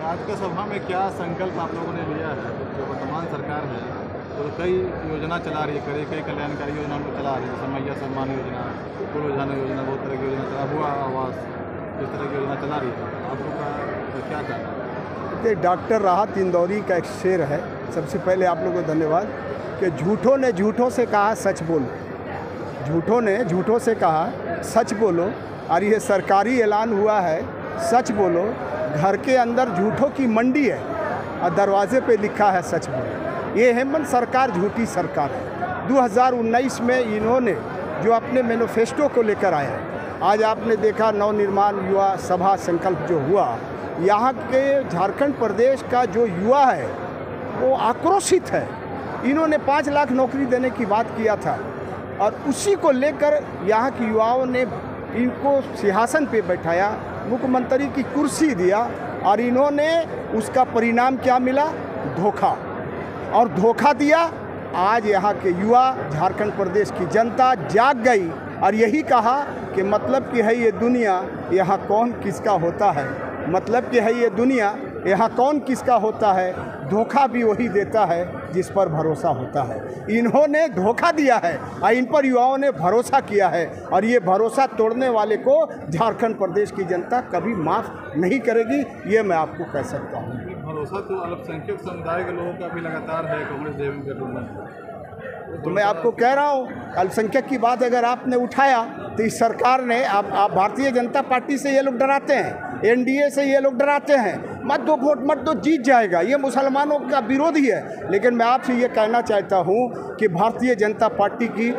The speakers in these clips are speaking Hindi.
आज का सभा में क्या संकल्प आप लोगों ने लिया है? जो वर्तमान सरकार है तो कई योजना चला रही है, कई कल्याणकारी योजना को चला रही है, जैसे मैया सम्मान योजना, कुल योजना, बहुत तरह की योजना चला, हुआ आवास, इस तरह की योजना चला रही है। आप लोग का क्या कहना है? ये डॉक्टर राहत इंदौरी का एक शेर है। सबसे पहले आप लोगों को धन्यवाद कि झूठों ने झूठों से कहा सच बोलो, झूठों ने झूठों से कहा सच बोलो। और ये सरकारी ऐलान हुआ है सच बोलो। घर के अंदर झूठों की मंडी है और दरवाजे पे लिखा है सच बोलो। ये हेमंत सरकार झूठी सरकार है। 2019 में इन्होंने जो अपने मैनिफेस्टो को लेकर आया, आज आपने देखा नवनिर्माण युवा सभा संकल्प जो हुआ, यहाँ के झारखंड प्रदेश का जो युवा है वो आक्रोशित है। इन्होंने 5 लाख नौकरी देने की बात किया था और उसी को लेकर यहाँ के युवाओं ने इनको सिंहासन पे बैठाया, मुख्यमंत्री की कुर्सी दिया और इन्होंने उसका परिणाम क्या मिला? धोखा, और धोखा दिया। आज यहाँ के युवा, झारखंड प्रदेश की जनता जाग गई और यही कहा कि मतलब कि है ये दुनिया, यहाँ कौन किसका होता है। मतलब कि है ये दुनिया, यहाँ कौन किसका होता है। धोखा भी वही देता है जिस पर भरोसा होता है। इन्होंने धोखा दिया है और इन पर युवाओं ने भरोसा किया है और ये भरोसा तोड़ने वाले को झारखंड प्रदेश की जनता कभी माफ़ नहीं करेगी, ये मैं आपको कह सकता हूँ। भरोसा तो अल्पसंख्यक समुदाय के लोगों का भी लगातार है कांग्रेस जेएमएम गठबंधन। तो मैं आपको कह रहा हूँ, अल्पसंख्यक की बात अगर आपने उठाया तो इस सरकार ने, आप भारतीय जनता पार्टी से ये लोग डराते हैं, एनडीए से ये लोग डराते हैं, मत दो वोट मत दो जीत जाएगा, ये मुसलमानों का विरोधी है। लेकिन मैं आपसे ये कहना चाहता हूँ कि भारतीय जनता पार्टी की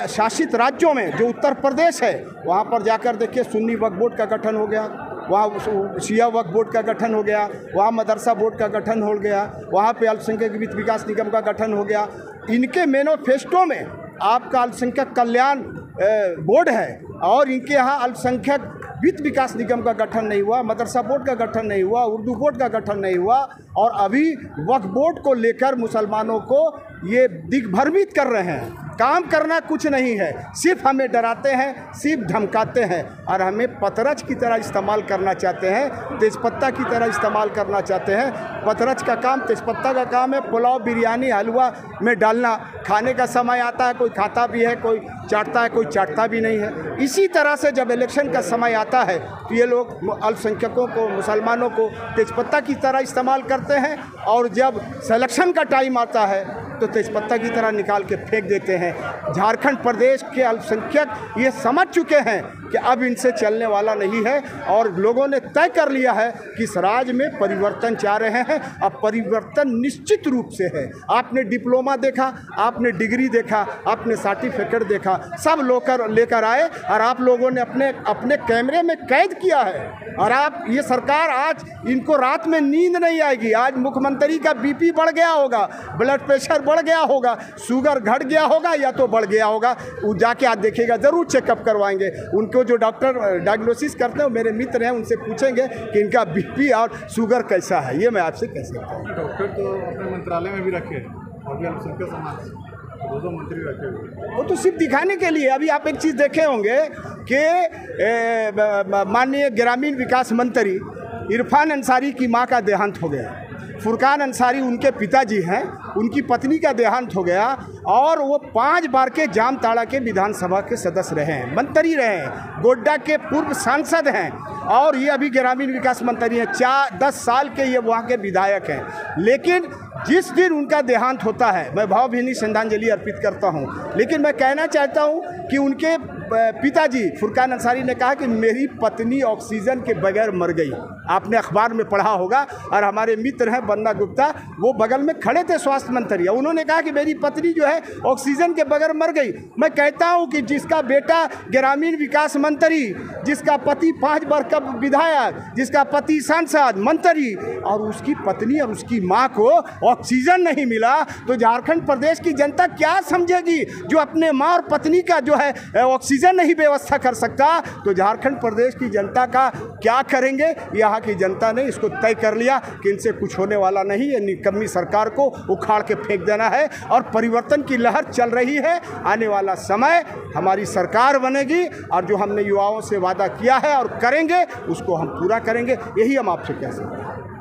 शासित राज्यों में जो उत्तर प्रदेश है, वहाँ पर जाकर देखिए, सुन्नी वक्फ बोर्ड का गठन हो गया, वहाँ शिया वक्फ बोर्ड का गठन हो गया, वहाँ मदरसा बोर्ड का गठन हो गया, वहाँ पे अल्पसंख्यक वित्त विकास निगम का गठन हो गया। इनके मैनिफेस्टो में आपका अल्पसंख्यक कल्याण बोर्ड है और इनके यहाँ अल्पसंख्यक वित्त विकास निगम का गठन नहीं हुआ, मदरसा बोर्ड का गठन नहीं हुआ, उर्दू बोर्ड का गठन नहीं हुआ। और अभी वक्फ बोर्ड को लेकर मुसलमानों को ये दिग्भ्रमित कर रहे हैं। काम करना कुछ नहीं है, सिर्फ हमें डराते हैं, सिर्फ धमकाते हैं और हमें पतरज की तरह इस्तेमाल करना चाहते हैं, तेज़पत्ता की तरह इस्तेमाल करना चाहते हैं। पतरज का काम, तेज़पत्ता का काम है पुलाव, बिरयानी, हलवा में डालना। खाने का समय आता है, कोई खाता भी है, कोई चाटता है, कोई चाटता भी नहीं है। इसी तरह से जब इलेक्शन का समय आता है तो ये लोग अल्पसंख्यकों को, मुसलमानों को तेज़पत्ता की तरह इस्तेमाल करते हैं और जब सिलेक्शन का टाइम आता है तो तेज़पत्ता की तरह निकाल के फेंक देते हैं। झारखंड प्रदेश के अल्पसंख्यक ये समझ चुके हैं कि अब इनसे चलने वाला नहीं है और लोगों ने तय कर लिया है कि इस राज्य में परिवर्तन चाह रहे हैं। अब परिवर्तन निश्चित रूप से है। आपने डिप्लोमा देखा, आपने डिग्री देखा, आपने सर्टिफिकेट देखा, सब लेकर आए और आप लोगों ने अपने कैमरे में कैद किया है। और आप, ये सरकार, आज इनको रात में नींद नहीं आएगी। आज मुख्यमंत्री का बीपी बढ़ गया होगा, ब्लड प्रेशर बढ़ गया होगा, शुगर घट गया होगा या तो बढ़ गया होगा। वो जाके आज देखिएगा, ज़रूर चेकअप करवाएंगे। उनको जो डॉक्टर डायग्नोसिस करते हैं, मेरे मित्र हैं, उनसे पूछेंगे कि इनका बीपी और शुगर कैसा है। ये मैं आपसे कह सकता हूँ। डॉक्टर तो अपने मंत्रालय में भी रखे हैं और भी अल्पसंख्यक समाज 2 मंत्री रखे हुए, वो तो सिर्फ दिखाने के लिए। अभी आप एक चीज़ देखे होंगे कि माननीय ग्रामीण विकास मंत्री इरफान अंसारी की मां का देहांत हो गया। फुरकान अंसारी उनके पिताजी हैं, उनकी पत्नी का देहांत हो गया और वो 5 बार के जामताड़ा के विधानसभा के सदस्य रहे हैं, मंत्री रहे हैं, गोड्डा के पूर्व सांसद हैं और ये अभी ग्रामीण विकास मंत्री हैं। 10 साल के ये वहाँ के विधायक हैं। लेकिन जिस दिन उनका देहांत होता है, मैं भावभीनी श्रद्धांजलि अर्पित करता हूँ। लेकिन मैं कहना चाहता हूँ कि उनके पिताजी फुरकान अंसारी ने कहा कि मेरी पत्नी ऑक्सीजन के बगैर मर गई। आपने अखबार में पढ़ा होगा। और हमारे मित्र हैं वंदना गुप्ता, वो बगल में खड़े थे, स्वास्थ्य मंत्री, उन्होंने कहा कि मेरी पत्नी जो है ऑक्सीजन के बगैर मर गई। मैं कहता हूं कि जिसका बेटा ग्रामीण विकास मंत्री, जिसका पति 5 बार का विधायक, जिसका पति सांसद, मंत्री, और उसकी पत्नी और उसकी मां को ऑक्सीजन नहीं मिला, तो झारखंड प्रदेश की जनता क्या समझेगी? जो अपने मां और पत्नी का जो है ऑक्सीजन नहीं व्यवस्था कर सकता, तो झारखंड प्रदेश की जनता का क्या करेंगे? यहाँ की जनता ने इसको तय कर लिया कि इनसे कुछ होने वाला नहीं है। निकम्मी सरकार को उखाड़ के फेंक देना है और परिवर्तन की लहर चल रही है। आने वाला समय हमारी सरकार बनेगी और जो हमने युवाओं से वादा किया है और करेंगे, उसको हम पूरा करेंगे। यही हम आपसे कह सकते हैं।